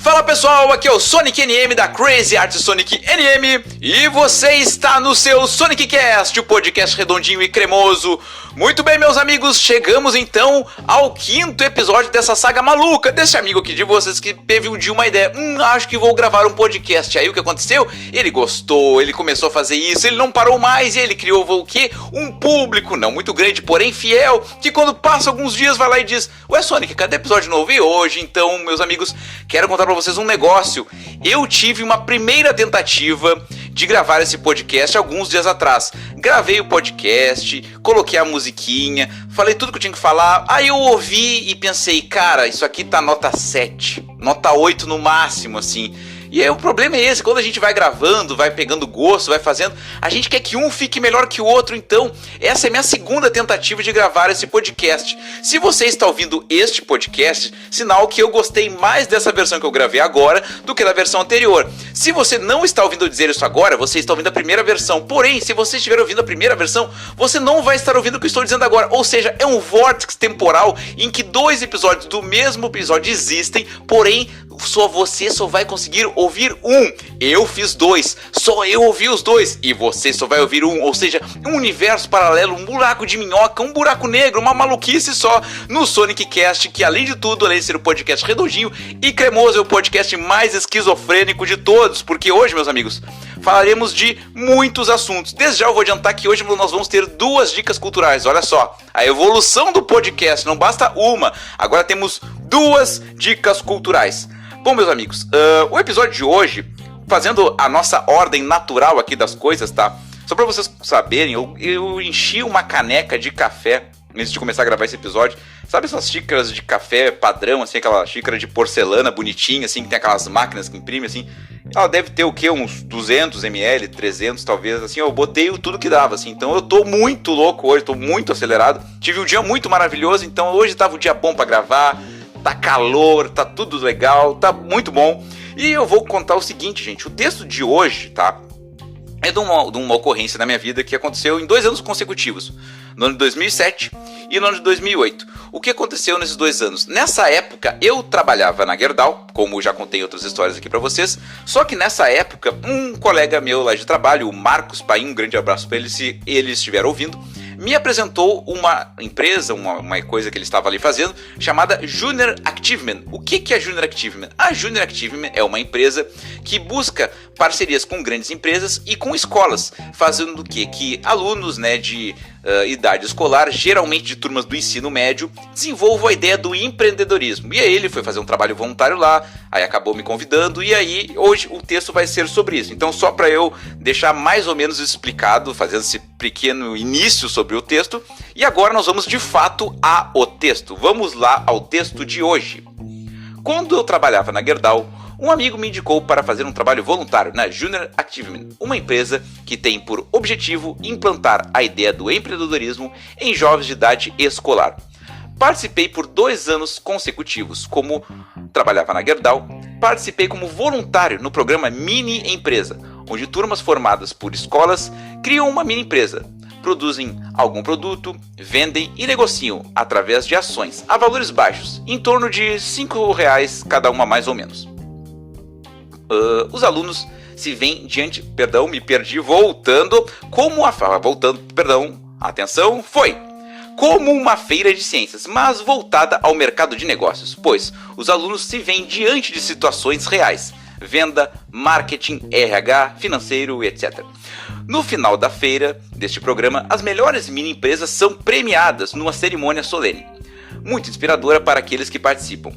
Fala pessoal, aqui é o Sonic NM da Crazy Art Sonic NM e você está no seu Sonic Cast, o podcast redondinho e cremoso. Muito bem, meus amigos, chegamos então ao 5º episódio dessa saga maluca, desse amigo aqui de vocês que teve um dia uma ideia, acho que vou gravar um podcast. Aí o que aconteceu? Ele gostou, ele começou a fazer isso, ele não parou mais e ele criou o quê? Um público, não muito grande, porém fiel, que quando passa alguns dias vai lá e diz: ué Sonic, cadê episódio novo? E hoje, então, meus amigos, quero contar pra vocês um negócio. Eu tive uma primeira tentativa de gravar esse podcast alguns dias atrás. Gravei o podcast, coloquei a musiquinha, falei tudo que eu tinha que falar. Aí eu ouvi e pensei, cara, isso aqui tá nota 7, nota 8 no máximo, assim. E aí o problema é esse, quando a gente vai gravando, vai pegando gosto, vai fazendo, a gente quer que um fique melhor que o outro. Então, essa é a minha segunda tentativa de gravar esse podcast. Se você está ouvindo este podcast, sinal que eu gostei mais dessa versão que eu gravei agora do que da versão anterior. Se você não está ouvindo eu dizer isso agora, você está ouvindo a primeira versão. Porém, se você estiver ouvindo a primeira versão, você não vai estar ouvindo o que eu estou dizendo agora. Ou seja, é um vórtice temporal em que 2 episódios do mesmo episódio existem, porém, você só vai conseguir ouvir um. Eu fiz 2, só eu ouvi os 2 e você só vai ouvir um. Ou seja, um universo paralelo, um buraco de minhoca, um buraco negro, uma maluquice só no Sonic Cast, que além de tudo, além de ser o podcast redondinho e cremoso, é o podcast mais esquizofrênico de todos. Porque hoje, meus amigos, falaremos de muitos assuntos. Desde já eu vou adiantar que hoje nós vamos ter 2 dicas culturais. Olha só, a evolução do podcast, não basta uma, agora temos 2 dicas culturais. Bom, meus amigos, o episódio de hoje, fazendo a nossa ordem natural aqui das coisas, tá? Só pra vocês saberem, eu enchi uma caneca de café antes de começar a gravar esse episódio. Sabe essas xícaras de café padrão, assim, aquela xícara de porcelana bonitinha, assim, que tem aquelas máquinas que imprimem, assim? Ela deve ter o quê? Uns 200 ml, 300 talvez, assim, eu botei tudo que dava, assim. Então eu tô muito louco hoje, tô muito acelerado. Tive um dia muito maravilhoso, então hoje tava um dia bom pra gravar. Tá calor, tá tudo legal, tá muito bom. E eu vou contar o seguinte, gente. O texto de hoje, tá? É de uma ocorrência na minha vida que aconteceu em 2 anos consecutivos. No ano de 2007 e no ano de 2008. O que aconteceu nesses 2 anos? Nessa época eu trabalhava na Gerdau, como já contei outras histórias aqui pra vocês. Só que nessa época um colega meu lá de trabalho, o Marcos Paim, um grande abraço pra ele se ele estiver ouvindo, me apresentou uma empresa, uma coisa que ele estava ali fazendo, chamada Junior Activement. O que é Junior Activement? A Junior Activement é uma empresa que busca parcerias com grandes empresas e com escolas, fazendo o quê? Que alunos, né, de idade escolar, geralmente de turmas do ensino médio, desenvolvam a ideia do empreendedorismo. E aí ele foi fazer um trabalho voluntário lá, aí acabou me convidando, e aí hoje o texto vai ser sobre isso. Então, só para eu deixar mais ou menos explicado, fazendo esse pequeno início sobre o texto, e agora nós vamos de fato ao texto. Vamos lá ao texto de hoje. Quando eu trabalhava na Gerdau, um amigo me indicou para fazer um trabalho voluntário na Junior Activement, uma empresa que tem por objetivo implantar a ideia do empreendedorismo em jovens de idade escolar. Participei por 2 anos consecutivos. Como trabalhava na Gerdau, participei como voluntário no programa Mini Empresa, onde turmas formadas por escolas criam uma mini empresa, produzem algum produto, vendem e negociam através de ações a valores baixos, em torno de R$5 cada uma mais ou menos. Os alunos se veem diante... como uma feira de ciências, mas voltada ao mercado de negócios, pois os alunos se veem diante de situações reais, venda, marketing, RH, financeiro, etc. No final da feira deste programa, as melhores mini empresas são premiadas numa cerimônia solene, muito inspiradora para aqueles que participam.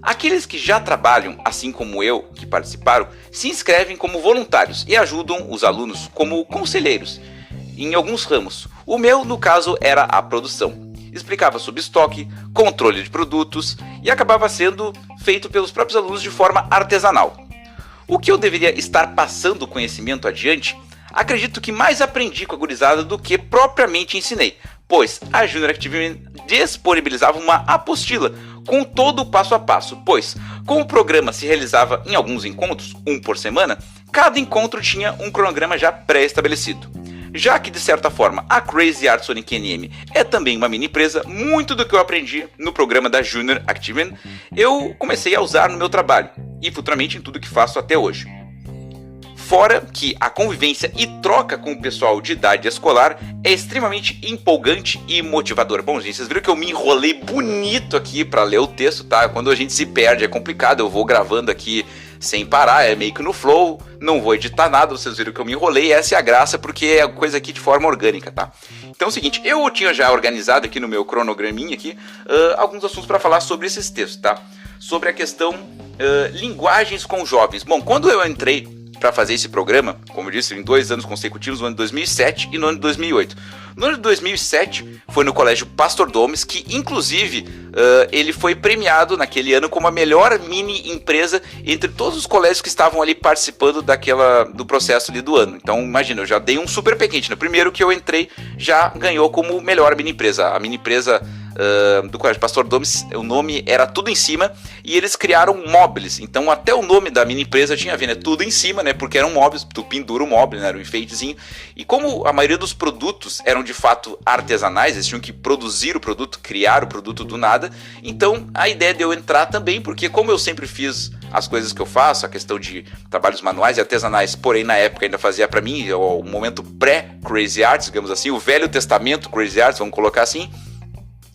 Aqueles que já trabalham, assim como eu, que participaram, se inscrevem como voluntários e ajudam os alunos como conselheiros em alguns ramos. O meu, no caso, era a produção. Explicava sobre estoque, controle de produtos e acabava sendo feito pelos próprios alunos de forma artesanal. O que eu deveria estar passando o conhecimento adiante? Acredito que mais aprendi com a gurizada do que propriamente ensinei, pois a Junior Activement disponibilizava uma apostila com todo o passo a passo, pois, como o programa se realizava em alguns encontros, 1 por semana, cada encontro tinha um cronograma já pré-estabelecido. Já que, de certa forma, a Crazy Art Sonic NM é também uma mini empresa, muito do que eu aprendi no programa da Junior Activement eu comecei a usar no meu trabalho. e futuramente em tudo que faço até hoje. Fora que a convivência e troca com o pessoal de idade escolar é extremamente empolgante e motivadora. Bom, gente, vocês viram que eu me enrolei bonito aqui para ler o texto, tá? Quando a gente se perde é complicado, eu vou gravando aqui sem parar, é meio que no flow, não vou editar nada, vocês viram que eu me enrolei, essa é a graça, porque é coisa aqui de forma orgânica, tá? Então é o seguinte, eu tinha já organizado aqui no meu cronograminha aqui, alguns assuntos para falar sobre esses textos, tá? Sobre a questão linguagens com jovens. Bom, quando eu entrei para fazer esse programa, como eu disse, em 2 anos consecutivos, no ano de 2007 e no ano de 2008. No ano de 2007, foi no Colégio Pastor Domes, que inclusive ele foi premiado naquele ano como a melhor mini empresa entre todos os colégios que estavam ali participando do processo ali do ano. Então, imagina, eu já dei um super pequeno. No primeiro que eu entrei, já ganhou como melhor mini empresa. A mini empresa do Colégio Pastor Domes, o nome era Tudo em Cima, e eles criaram móveis. Então até o nome da mini empresa tinha a ver, né? Tudo em cima, né? Porque eram móveis, tu pendura o móvel, né? Era um enfeitezinho. E como a maioria dos produtos eram de fato artesanais, eles tinham que produzir o produto, criar o produto do nada. Então a ideia de eu entrar também, porque como eu sempre fiz as coisas que eu faço, a questão de trabalhos manuais e artesanais, porém na época ainda fazia para mim o momento pré-Crazy Arts, digamos assim, o Velho Testamento Crazy Arts, vamos colocar assim.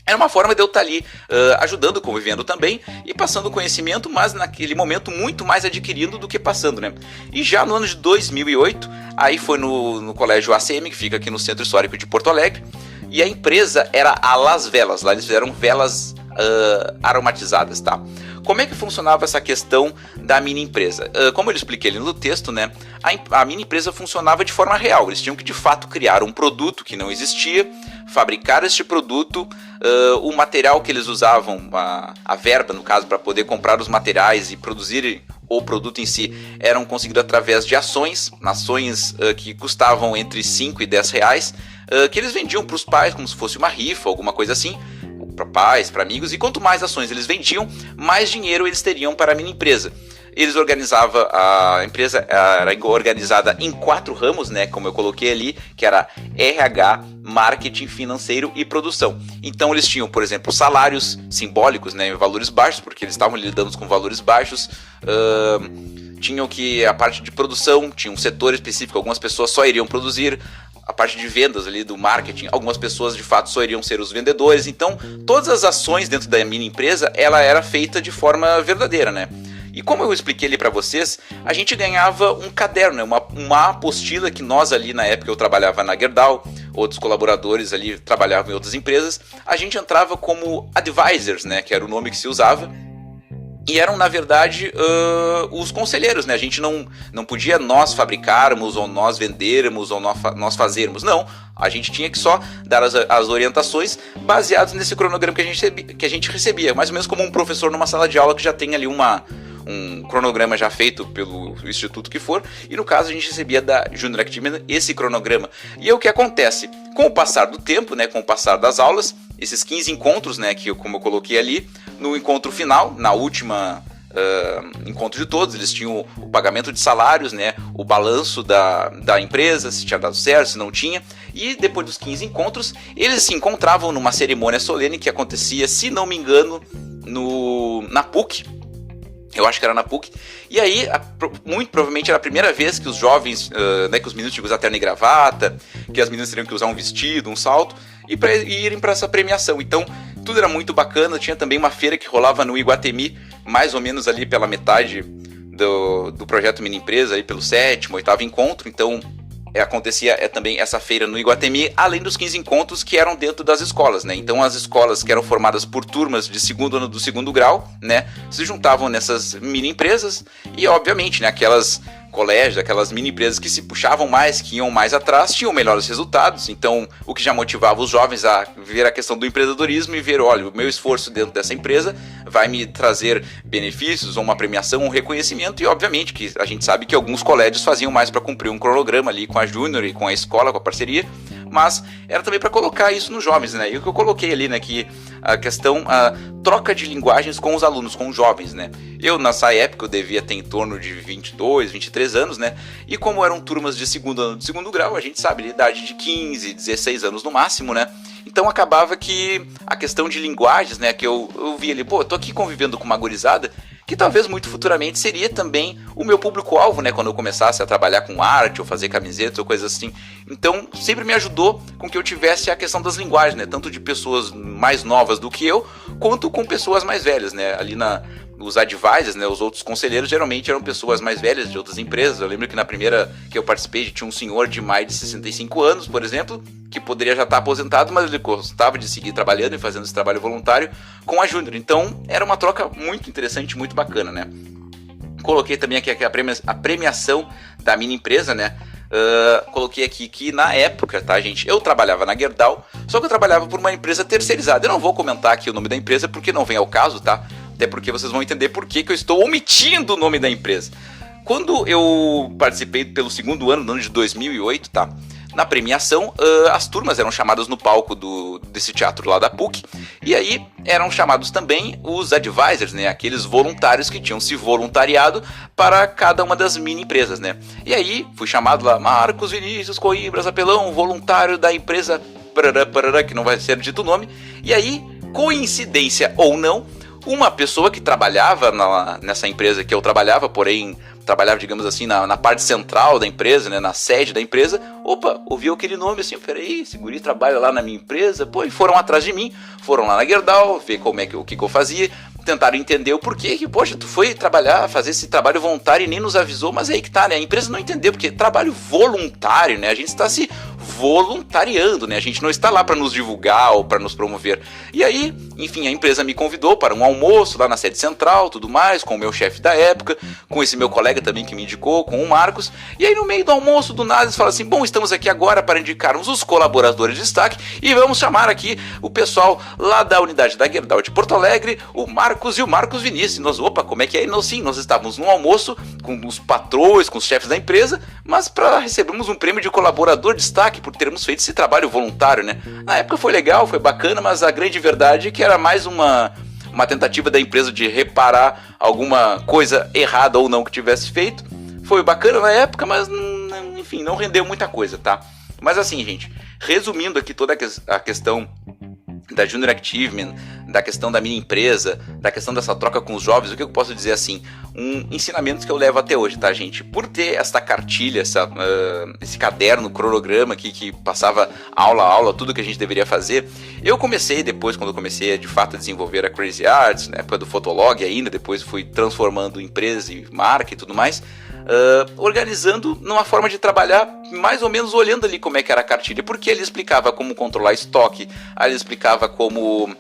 Era uma forma de eu estar ali ajudando, convivendo também e passando conhecimento, mas naquele momento muito mais adquirindo do que passando, né? E já no ano de 2008, aí foi no colégio ACM, que fica aqui no Centro Histórico de Porto Alegre, e a empresa era a Las Velas, lá eles fizeram velas aromatizadas, tá? Como é que funcionava essa questão da mini empresa? Como eu expliquei ali no texto, né, a mini empresa funcionava de forma real. Eles tinham que de fato criar um produto que não existia, fabricar este produto, o material que eles usavam, a verba no caso, para poder comprar os materiais e produzir o produto em si, eram conseguidos através de ações que custavam entre 5 e 10 reais, que eles vendiam para os pais como se fosse uma rifa, alguma coisa assim, para pais, para amigos, e quanto mais ações eles vendiam, mais dinheiro eles teriam para a mini empresa. A empresa era organizada em 4 ramos, né, como eu coloquei ali, que era RH, marketing, financeiro e produção. Então eles tinham, por exemplo, salários simbólicos, né, valores baixos, porque eles estavam lidando com valores baixos. Tinham que a parte de produção, tinha um setor específico, algumas pessoas só iriam produzir. A parte de vendas ali do marketing, algumas pessoas de fato só iriam ser os vendedores. Então todas as ações dentro da mini empresa, ela era feita de forma verdadeira, né? E como eu expliquei ali para vocês, a gente ganhava um caderno, né? uma apostila que nós ali na época, eu trabalhava na Gerdau, outros colaboradores ali trabalhavam em outras empresas, a gente entrava como advisors, né? Que era o nome que se usava. E eram, na verdade, os conselheiros, né? A gente não podia nós fabricarmos, ou nós vendermos, ou nós fazermos. Não, a gente tinha que só dar as orientações baseadas nesse cronograma que a gente recebia. Mais ou menos como um professor numa sala de aula que já tem ali um cronograma já feito pelo instituto que for. E no caso a gente recebia da Junior Academy esse cronograma. E é o que acontece? Com o passar do tempo, né? Com o passar das aulas, esses 15 encontros, né? Como eu coloquei ali, no encontro final, na última encontro de todos, eles tinham o pagamento de salários, né, o balanço da empresa, se tinha dado certo, se não tinha, e depois dos 15 encontros, eles se encontravam numa cerimônia solene que acontecia, se não me engano, na PUC. Eu acho que era na PUC. E aí, muito provavelmente era a primeira vez que os jovens, né, que os meninos tinham que usar terno e gravata, que as meninas teriam que usar um vestido, um salto, e irem para essa premiação. Então, tudo era muito bacana. Tinha também uma feira que rolava no Iguatemi, mais ou menos ali pela metade do projeto Mini Empresa, aí pelo 7º, 8º encontro. Então, acontecia também essa feira no Iguatemi, além dos 15 encontros que eram dentro das escolas, né? Então as escolas que eram formadas por turmas de segundo ano do segundo grau, né, se juntavam nessas mini empresas e obviamente, né, aquelas colégios, aquelas mini empresas que se puxavam mais, que iam mais atrás, tinham melhores resultados. Então, o que já motivava os jovens a ver a questão do empreendedorismo e ver, olha, o meu esforço dentro dessa empresa vai me trazer benefícios, ou uma premiação, um reconhecimento. E, obviamente, que a gente sabe que alguns colégios faziam mais para cumprir um cronograma ali com a Júnior e com a escola, com a parceria, mas era também para colocar isso nos jovens, né? E o que eu coloquei ali, né, que a questão, a troca de linguagens com os alunos, com os jovens, né? Eu, nessa época, eu devia ter em torno de 22, 23 anos, né? E como eram turmas de segundo ano, de segundo grau, a gente sabe, de idade de 15, 16 anos no máximo, né? Então acabava que a questão de linguagens, né, que eu vi ali, pô, eu tô aqui convivendo com uma gurizada que talvez muito futuramente seria também o meu público-alvo, né, quando eu começasse a trabalhar com arte ou fazer camisetas ou coisas assim. Então sempre me ajudou com que eu tivesse a questão das linguagens, né, tanto de pessoas mais novas do que eu, quanto com pessoas mais velhas, né, ali os advisors, né, os outros conselheiros geralmente eram pessoas mais velhas de outras empresas. Eu lembro que na primeira que eu participei tinha um senhor de mais de 65 anos, por exemplo, que poderia já estar aposentado, mas ele gostava de seguir trabalhando e fazendo esse trabalho voluntário com a Júnior. Então era uma troca muito interessante, muito bacana, né. Coloquei também aqui a premiação da minha empresa, né. Coloquei aqui que na época, tá, gente, eu trabalhava na Gerdau, só que eu trabalhava por uma empresa terceirizada. Eu não vou comentar aqui o nome da empresa porque não vem ao caso, tá? Até porque vocês vão entender por que eu estou omitindo o nome da empresa. Quando eu participei pelo segundo ano, no ano de 2008, tá? Na premiação, as turmas eram chamadas no palco desse teatro lá da PUC, e aí eram chamados também os advisors, né? Aqueles voluntários que tinham se voluntariado para cada uma das mini empresas, né? E aí fui chamado lá, Marcos Vinícius Coimbra Zapelão, voluntário da empresa parará, que não vai ser dito o nome. E aí, coincidência ou não, uma pessoa que trabalhava nessa empresa que eu trabalhava, porém trabalhava, digamos assim, na parte central da empresa, né, na sede da empresa, ouviu aquele nome assim, peraí, esse guri trabalha lá na minha empresa, e foram atrás de mim, foram lá na Gerdau, ver o que eu fazia, tentaram entender o porquê, que, poxa, tu foi trabalhar, fazer esse trabalho voluntário e nem nos avisou, mas aí que tá, né, a empresa não entendeu, porque trabalho voluntário, né, a gente está se voluntariando, né, a gente não está lá para nos divulgar ou para nos promover. E aí, enfim, a empresa me convidou para um almoço lá na sede central, tudo mais, com o meu chefe da época, com esse meu colega também que me indicou, com o Marcos. E aí no meio do almoço, do nada, eles falam assim, bom, estamos aqui agora para indicarmos os colaboradores de destaque e vamos chamar aqui o pessoal lá da unidade da Gerdau de Porto Alegre, o Marcos e o Marcos Vinícius. Nós, como é que é? Sim, nós estávamos num almoço com os patrões, com os chefes da empresa, mas para recebermos um prêmio de colaborador de destaque por termos feito esse trabalho voluntário, né? Na época foi legal, foi bacana, mas a grande verdade é que era mais uma tentativa da empresa de reparar alguma coisa errada ou não que tivesse feito. Foi bacana na época, mas enfim, não rendeu muita coisa, tá? Mas assim, gente, resumindo aqui toda a questão da Junior Achievement, da questão da minha empresa, da questão dessa troca com os jovens, o que eu posso dizer assim? Um ensinamento que eu levo até hoje, tá, gente? Por ter esta cartilha, esse caderno, cronograma aqui que passava aula a aula, tudo que a gente deveria fazer, eu comecei depois, quando eu comecei de fato a desenvolver a Crazy Arts, na época do Fotolog ainda, depois fui transformando empresa e marca e tudo mais, organizando numa forma de trabalhar mais ou menos olhando ali como é que era a cartilha, porque ele explicava como controlar estoque, aí ele explicava como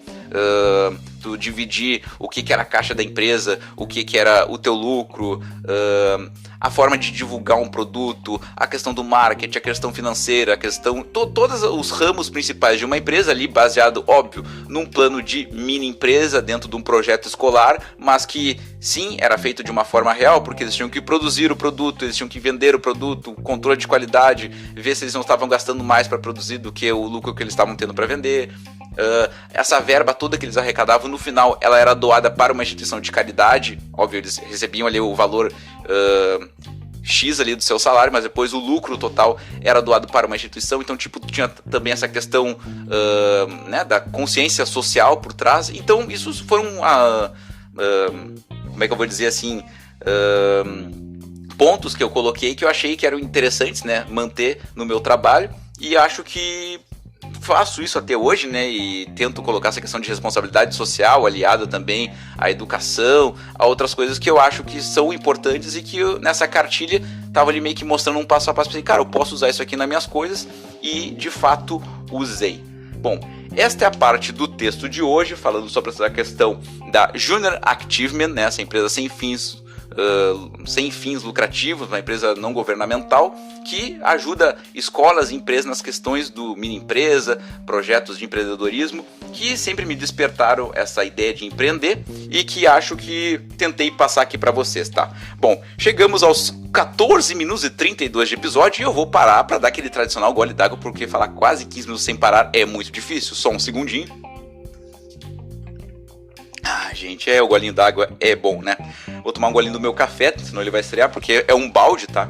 tu dividir o que era a caixa da empresa, o que era o teu lucro, a forma de divulgar um produto, a questão do marketing, a questão financeira, a questão todos os ramos principais de uma empresa ali, baseado, óbvio, num plano de mini empresa dentro de um projeto escolar, mas que sim, era feito de uma forma real, porque eles tinham que produzir o produto, eles tinham que vender o produto, controle de qualidade, ver se eles não estavam gastando mais para produzir do que o lucro que eles estavam tendo para vender. Essa verba toda que eles arrecadavam no final, ela era doada para uma instituição de caridade. Óbvio, eles recebiam ali o valor X ali do seu salário, mas depois o lucro total era doado para uma instituição. Então, tipo, tinha também essa questão né, da consciência social por trás. Então, isso foram como é que eu vou dizer assim, pontos que eu coloquei que eu achei que eram interessantes, né, manter no meu trabalho, e acho que faço isso até hoje, né, e tento colocar essa questão de responsabilidade social aliada também à educação, a outras coisas que eu acho que são importantes e que nessa cartilha tava ali meio que mostrando um passo a passo, cara, eu posso usar isso aqui nas minhas coisas, e de fato usei. Bom, esta é a parte do texto de hoje, falando sobre essa questão da Junior Achievement, né, essa empresa sem fins lucrativos, uma empresa não governamental que ajuda escolas e empresas nas questões do mini empresa, projetos de empreendedorismo, que sempre me despertaram essa ideia de empreender e que acho que tentei passar aqui para vocês, tá? Bom, chegamos aos 14 minutos e 32 de episódio e eu vou parar para dar aquele tradicional gole d'água, porque falar quase 15 minutos sem parar é muito difícil. Só um segundinho. Gente, o golinho d'água é bom, né? Vou tomar um golinho do meu café, senão ele vai estrear, porque é um balde, tá?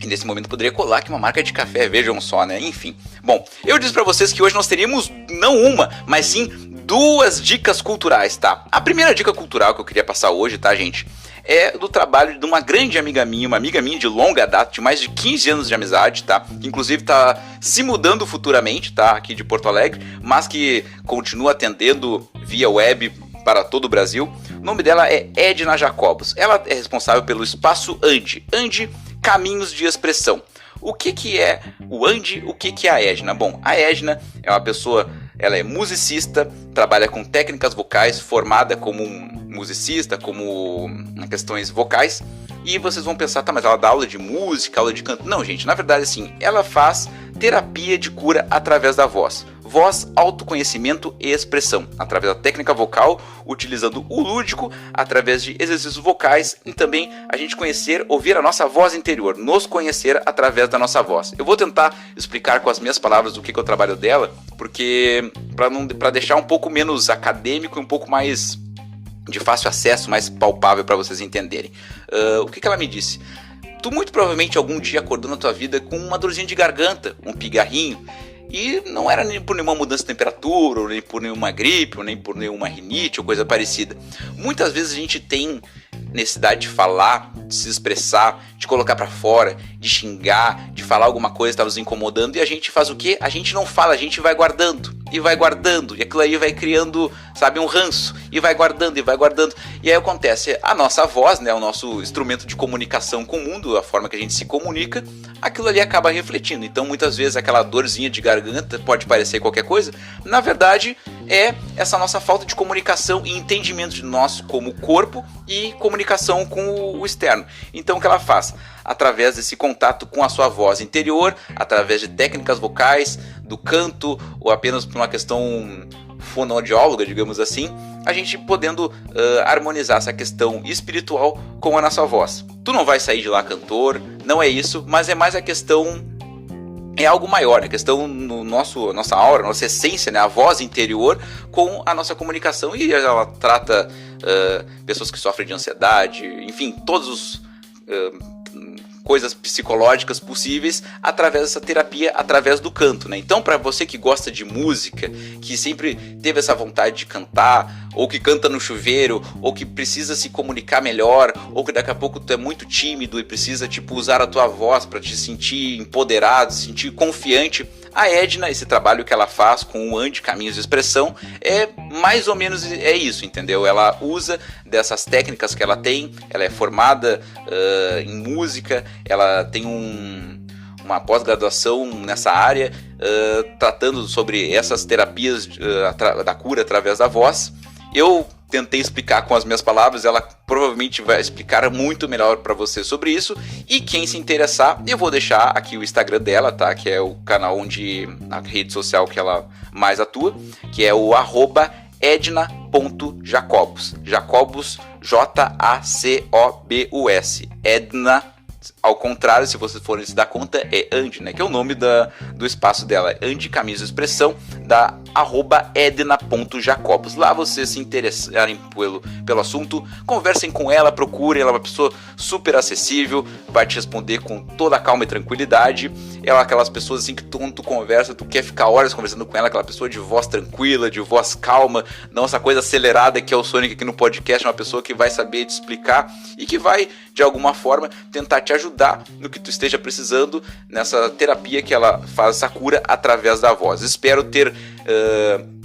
E nesse momento poderia colar aqui uma marca de café, vejam só, né? Enfim. Bom, eu disse pra vocês que hoje nós teríamos não uma, mas sim duas dicas culturais, tá? A primeira dica cultural que eu queria passar hoje, tá, gente? É do trabalho de uma grande amiga minha, uma amiga minha de longa data, de mais de 15 anos de amizade, tá? Que inclusive tá se mudando futuramente, tá? Aqui de Porto Alegre, mas que continua atendendo via web para todo o Brasil. O nome dela é Edna Jacobos. Ela é responsável pelo Espaço Andi. Andi, Caminhos de Expressão. O que é o Andi? O que é a Edna? Bom, a Edna é uma pessoa, ela é musicista, trabalha com técnicas vocais, formada como musicista, como em questões vocais. E vocês vão pensar, tá, mas ela dá aula de música, aula de canto. Não, gente, na verdade, assim, ela faz terapia de cura através da voz. Voz, autoconhecimento e expressão, através da técnica vocal, utilizando o lúdico, através de exercícios vocais e também a gente conhecer, ouvir a nossa voz interior, nos conhecer através da nossa voz. Eu vou tentar explicar com as minhas palavras o que é o trabalho dela, porque para deixar um pouco menos acadêmico e um pouco mais de fácil acesso, mais palpável para vocês entenderem. O que ela me disse? Tu muito provavelmente algum dia acordou na tua vida com uma dorzinha de garganta, um pigarrinho, e não era nem por nenhuma mudança de temperatura, ou nem por nenhuma gripe, ou nem por nenhuma rinite ou coisa parecida. Muitas vezes a gente tem necessidade de falar, de se expressar, de colocar pra fora, de xingar, de falar alguma coisa que tá nos incomodando, e a gente faz o quê? A gente não fala, a gente vai guardando, e aquilo aí vai criando, sabe, um ranço, e vai guardando, e aí acontece, a nossa voz, né, o nosso instrumento de comunicação com o mundo, a forma que a gente se comunica, aquilo ali acaba refletindo. Então muitas vezes aquela dorzinha de garganta pode parecer qualquer coisa, na verdade é essa nossa falta de comunicação e entendimento de nós como corpo e comunicação com o externo. Então o que ela faz? Através desse contato com a sua voz interior, através de técnicas vocais, do canto, ou apenas por uma questão fonoaudióloga, digamos assim, a gente podendo harmonizar essa questão espiritual com a nossa voz. Tu não vai sair de lá cantor, não é isso, mas é mais a questão, é algo maior, a questão no nossa aura, nossa essência, né, a voz interior com a nossa comunicação, e ela trata pessoas que sofrem de ansiedade, enfim, todos os coisas psicológicas possíveis através dessa terapia, através do canto, né? Então, para você que gosta de música, que sempre teve essa vontade de cantar, ou que canta no chuveiro, ou que precisa se comunicar melhor, ou que daqui a pouco tu é muito tímido e precisa, usar a tua voz para te sentir empoderado, se sentir confiante, a Edna, esse trabalho que ela faz com o Andi, Caminhos de Expressão, é mais ou menos isso, entendeu? Ela usa dessas técnicas que ela tem, ela é formada em música, ela tem uma pós-graduação nessa área, tratando sobre essas terapias da cura através da voz. Eu tentei explicar com as minhas palavras, ela provavelmente vai explicar muito melhor para você sobre isso, e quem se interessar, eu vou deixar aqui o Instagram dela, tá? Que é o canal a rede social que ela mais atua, que é o @edna.jacobus, Jacobus, Jacobus, Edna. Ao contrário, se vocês forem se dar conta, é Andi, né? Que é o nome do espaço dela. Andi, Caminhos de Expressão, da @edna.jacobus. Lá vocês se interessarem pelo assunto, conversem com ela, procurem. Ela é uma pessoa super acessível, vai te responder com toda a calma e tranquilidade. Ela é aquelas pessoas assim que quando tu conversa, tu quer ficar horas conversando com ela, aquela pessoa de voz tranquila, de voz calma, não essa coisa acelerada que é o Sonic aqui no podcast, é uma pessoa que vai saber te explicar e que vai, de alguma forma, tentar te ajudar no que tu esteja precisando nessa terapia que ela faz, essa cura através da voz. Espero ter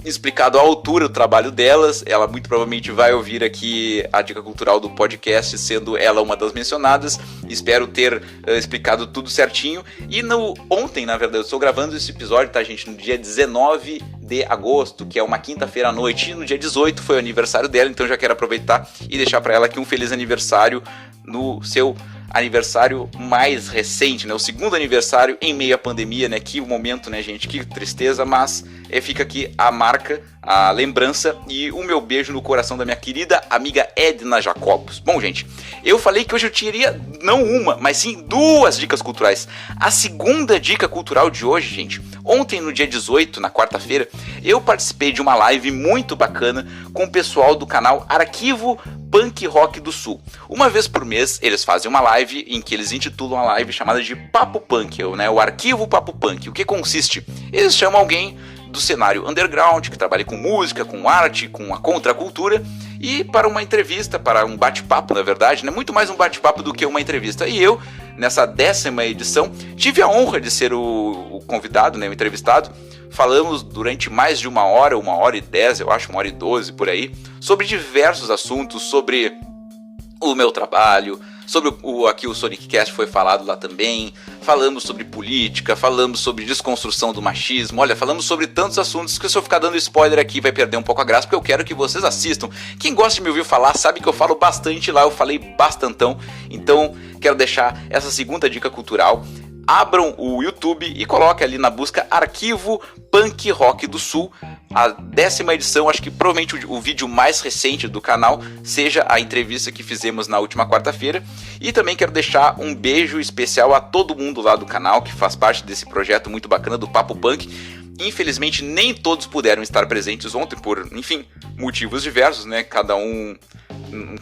explicado à altura o trabalho delas. Ela muito provavelmente vai ouvir aqui a dica cultural do podcast, sendo ela uma das mencionadas. Espero ter explicado tudo certinho. E ontem, na verdade, eu estou gravando esse episódio, tá, gente? No dia 19 de agosto, que é uma quinta-feira à noite. E no dia 18 foi o aniversário dela, então já quero aproveitar e deixar para ela aqui um feliz aniversário no seu aniversário mais recente, né? O segundo aniversário em meio à pandemia, né? Que momento, né, gente? Que tristeza, mas fica aqui a marca, a lembrança e o meu beijo no coração da minha querida amiga Edna Jacobus. Bom, gente, eu falei que hoje eu teria não uma, mas sim duas dicas culturais. A segunda dica cultural de hoje, gente, ontem no dia 18, na quarta-feira, eu participei de uma live muito bacana com o pessoal do canal Arquivo Punk Rock do Sul. Uma vez por mês eles fazem uma live em que eles intitulam a live chamada de Papo Punk, né? O Arquivo Papo Punk. O que consiste? Eles chamam alguém do cenário underground, que trabalha com música, com arte, com a contracultura, e para uma entrevista, para um bate-papo, na verdade, né? Muito mais um bate-papo do que uma entrevista. E eu, nessa 10ª edição, tive a honra de ser o convidado, né, o entrevistado. Falamos durante mais de 1h10, eu acho, 1h12 por aí, sobre diversos assuntos, sobre o meu trabalho, sobre aqui o Sonic Cast foi falado lá também, falamos sobre política, falamos sobre desconstrução do machismo, olha, falamos sobre tantos assuntos que se eu ficar dando spoiler aqui vai perder um pouco a graça, porque eu quero que vocês assistam. Quem gosta de me ouvir falar sabe que eu falo bastante lá, eu falei bastantão, então quero deixar essa segunda dica cultural. Abram o YouTube e coloquem ali na busca Arquivo Punk Rock do Sul. A 10ª edição, acho que provavelmente o vídeo mais recente do canal seja a entrevista que fizemos na última quarta-feira. E também quero deixar um beijo especial a todo mundo lá do canal que faz parte desse projeto muito bacana do Papo Punk. Infelizmente nem todos puderam estar presentes ontem por, enfim, motivos diversos, né? Cada um,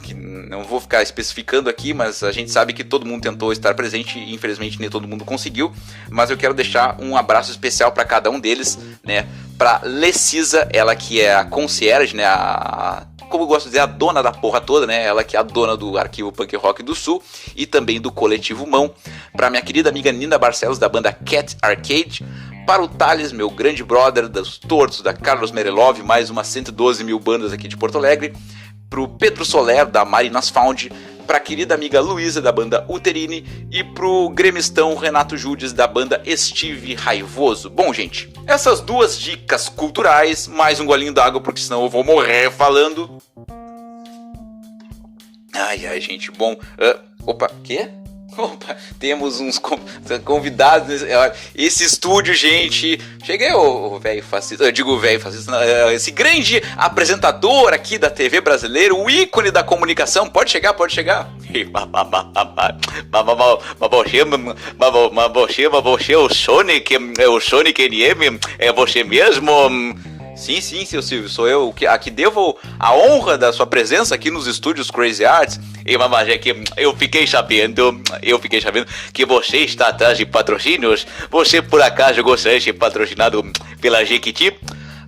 que não vou ficar especificando aqui, mas a gente sabe que todo mundo tentou estar presente e infelizmente nem todo mundo conseguiu. Mas eu quero deixar um abraço especial para cada um deles, né? Para Lecisa, ela que é a concierge, né? Como eu gosto de dizer, a dona da porra toda, né? Ela que é a dona do Arquivo Punk Rock do Sul e também do Coletivo Mão. Para minha querida amiga Nina Barcelos, da banda Cat Arcade. Para o Thales, meu grande brother dos Tortos, da Carlos Merelov, mais umas 112 mil bandas aqui de Porto Alegre. Para o Pedro Soler, da Marinas Found. Para a querida amiga Luísa, da banda Uterine. E para o gremistão Renato Judes, da banda Estive Raivoso. Bom, gente, essas duas dicas culturais, mais um golinho d'água, porque senão eu vou morrer falando. Ai, gente, bom. Opa, quê? Opa, temos uns convidados. Esse estúdio, gente. Cheguei o velho fascista. Eu digo velho fascista. Esse grande apresentador aqui da TV brasileira, o ícone da comunicação. Pode chegar, pode chegar. Mas você, o Sonic NM, é você mesmo? Sim, seu Silvio, sou eu a que devo a honra da sua presença aqui nos estúdios Crazy Arts. E mas é que eu fiquei sabendo que você está atrás de patrocínios. Você por acaso gostaria de ser patrocinado pela Jequiti?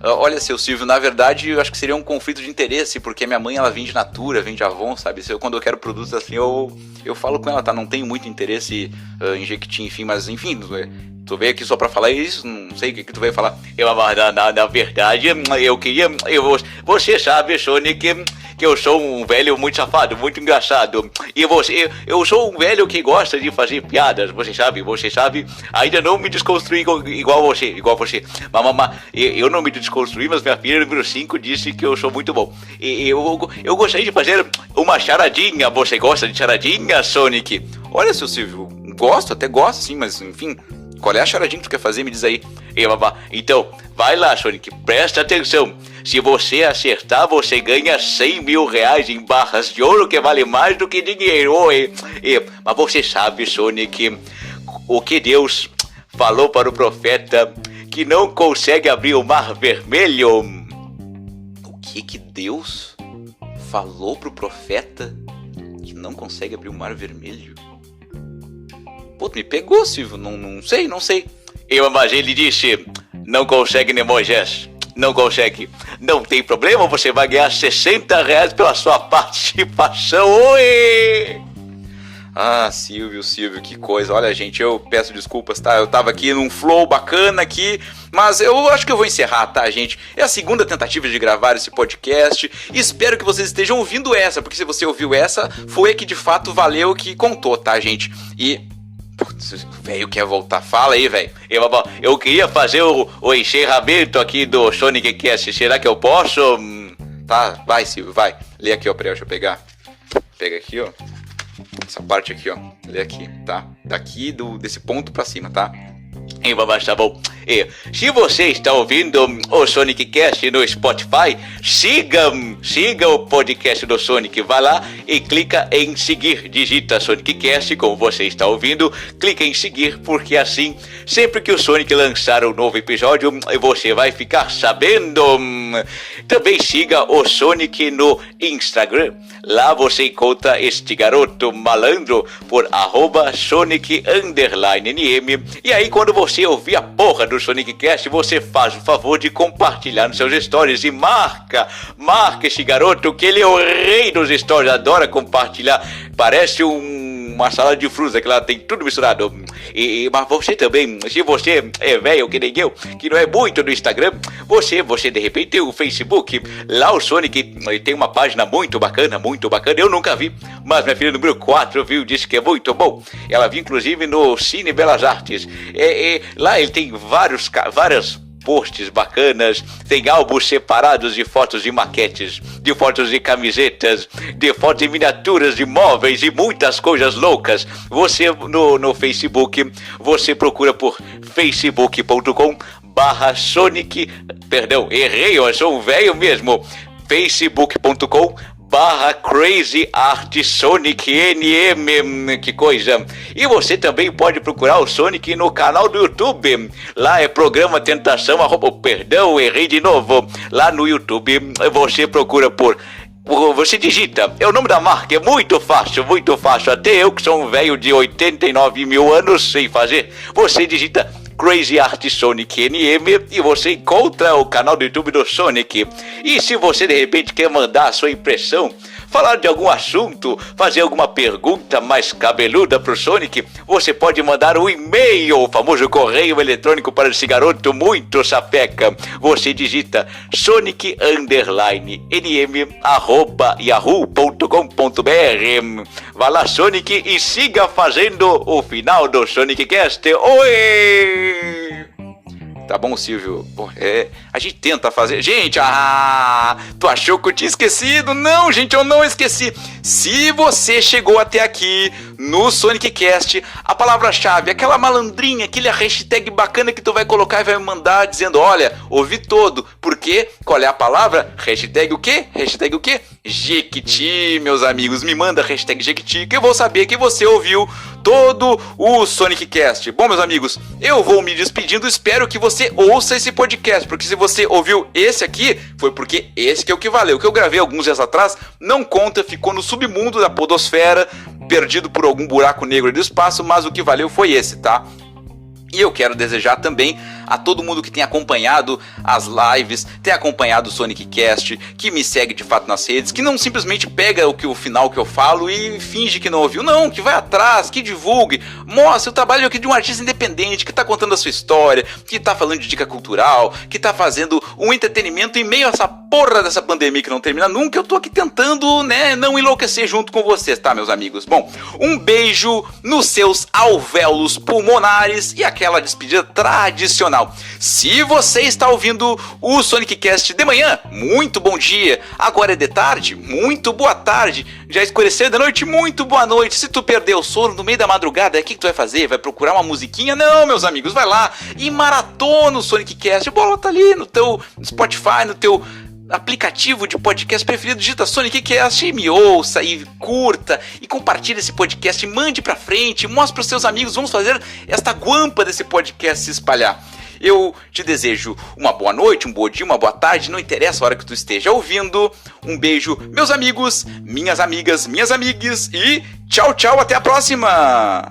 Olha, seu Silvio, na verdade eu acho que seria um conflito de interesse, porque minha mãe ela vende Natura, vende Avon, sabe? Quando eu quero produtos assim eu falo com ela, tá? Não tenho muito interesse em Jequiti, enfim, mas enfim... Tu veio aqui só pra falar isso? Não sei o que tu veio falar. Na verdade, eu queria... Você sabe, Sonic, que eu sou um velho muito safado, muito engraçado. E eu sou um velho que gosta de fazer piadas, você sabe. Ainda não me desconstruí igual você. Mas eu não me desconstruí, mas minha filha número 5 disse que eu sou muito bom. Eu gostaria de fazer uma charadinha. Você gosta de charadinha, Sonic? Olha, seu Silvio, até gosto, sim, mas enfim... Qual é a charadinha que tu quer fazer? Me diz aí. Então, vai lá, Sonic, presta atenção. Se você acertar, você ganha 100 mil reais em barras de ouro, que vale mais do que dinheiro. Mas você sabe, Sonic, o que Deus falou para o profeta que não consegue abrir o mar vermelho? O que Deus falou para o profeta que não consegue abrir o mar vermelho? Pô, me pegou, Silvio, não sei. Mas ele disse, não consegue, né, Moisés? Não consegue. Não tem problema, você vai ganhar 60 reais pela sua participação. Oi! Ah, Silvio, que coisa. Olha, gente, eu peço desculpas, tá? Eu tava aqui num flow bacana aqui, mas eu acho que eu vou encerrar, tá, gente? É a segunda tentativa de gravar esse podcast. Espero que vocês estejam ouvindo essa, porque se você ouviu essa, foi que de fato valeu o que contou, tá, gente? E... o velho quer voltar, fala aí, velho. Eu queria fazer o encerramento aqui do Sonic Cast. Será que eu posso? Tá, vai, Silvio, vai. Lê aqui, ó, peraí, deixa eu pegar. Pega aqui, ó. Essa parte aqui, ó. Lê aqui, tá? Daqui desse ponto pra cima, tá? Tá bom. Se você está ouvindo o Sonic Cast no Spotify, siga o podcast do Sonic. Vai lá e clica em seguir. Digita Sonic Cast, como você está ouvindo. Clica em seguir, porque assim, sempre que o Sonic lançar um novo episódio, você vai ficar sabendo. Também siga o Sonic no Instagram. Lá você encontra este garoto malandro por @Sonic_NM. E aí quando você você ouvir a porra do Sonic Cast, você faz o favor de compartilhar nos seus stories e marca esse garoto, que ele é o rei dos stories, adora compartilhar, parece uma salada de frutas, que lá tem tudo misturado. Mas você também, se você é velho que nem eu, que não é muito do Instagram, você de repente tem o Facebook, lá o Sonic tem uma página muito bacana, eu nunca vi, mas minha filha número 4 viu, disse que é muito bom. Ela viu inclusive no Cine Belas Artes, lá ele tem várias posts bacanas, tem álbuns separados de fotos de maquetes, de fotos de camisetas, de fotos de miniaturas de móveis e muitas coisas loucas. Você no Facebook, você procura por facebook.com/Sonic, perdão, errei, eu sou um velho mesmo, facebook.com/Crazy Art Sonic NM, que coisa. E você também pode procurar o Sonic no canal do YouTube. Lá é Programa Tentação, perdão, errei de novo. Lá no YouTube você procura por... Você digita, é o nome da marca, é muito fácil, até eu que sou um velho de 89 mil anos sei fazer. Você digita Crazy Art Sonic NM e você encontra o canal do YouTube do Sonic. E se você de repente quer mandar a sua impressão, falar de algum assunto, fazer alguma pergunta mais cabeluda pro Sonic, você pode mandar um e-mail, o famoso correio eletrônico para esse garoto muito sapeca. Você digita sonic_nm@yahoo.com.br. Vá lá, Sonic, e siga fazendo o final do Sonic Cast. Oi! Tá bom, Silvio? Pô, a gente tenta fazer... Gente, tu achou que eu tinha esquecido? Não, gente, eu não esqueci. Se você chegou até aqui no Sonic Cast, a palavra-chave, aquela malandrinha, aquele hashtag bacana que tu vai colocar e vai mandar dizendo, olha, ouvi todo. Por quê? Qual é a palavra? Hashtag o quê? Hashtag o quê? Jequiti, meus amigos. Me manda hashtag Jequiti que eu vou saber que você ouviu todo o Sonic Cast. Bom, meus amigos, eu vou me despedindo. Espero que você ouça esse podcast, porque se você ouviu esse aqui, foi porque esse que é o que valeu. O que eu gravei alguns dias atrás não conta, ficou no submundo da podosfera, perdido por algum buraco negro do espaço, mas o que valeu foi esse, tá? E eu quero desejar também a todo mundo que tem acompanhado as lives, tem acompanhado o Sonic Cast, que me segue de fato nas redes, que não simplesmente pega o final que eu falo e finge que não ouviu, não, que vai atrás, que divulgue, mostra o trabalho aqui de um artista independente, que tá contando a sua história, que tá falando de dica cultural, que tá fazendo um entretenimento em meio a essa porra dessa pandemia que não termina nunca. Eu tô aqui tentando, né, não enlouquecer junto com vocês, tá, meus amigos? Bom, um beijo nos seus alvéolos pulmonares e aquela despedida tradicional. Se você está ouvindo o Sonic Cast de manhã, muito bom dia. Agora é de tarde, muito boa tarde. Já escureceu de noite, muito boa noite. Se tu perdeu o sono no meio da madrugada, o que tu vai fazer? Vai procurar uma musiquinha? Não, meus amigos, vai lá e maratona o Sonic Cast. Bota ali no teu Spotify, no teu aplicativo de podcast preferido, digita Sonic Cast e me ouça e curta e compartilhe esse podcast, mande pra frente, mostre pros seus amigos. Vamos fazer esta guampa desse podcast se espalhar. Eu te desejo uma boa noite, um bom dia, uma boa tarde, não interessa a hora que tu esteja ouvindo. Um beijo, meus amigos, minhas amigas, minhas amigues, e tchau, tchau, até a próxima!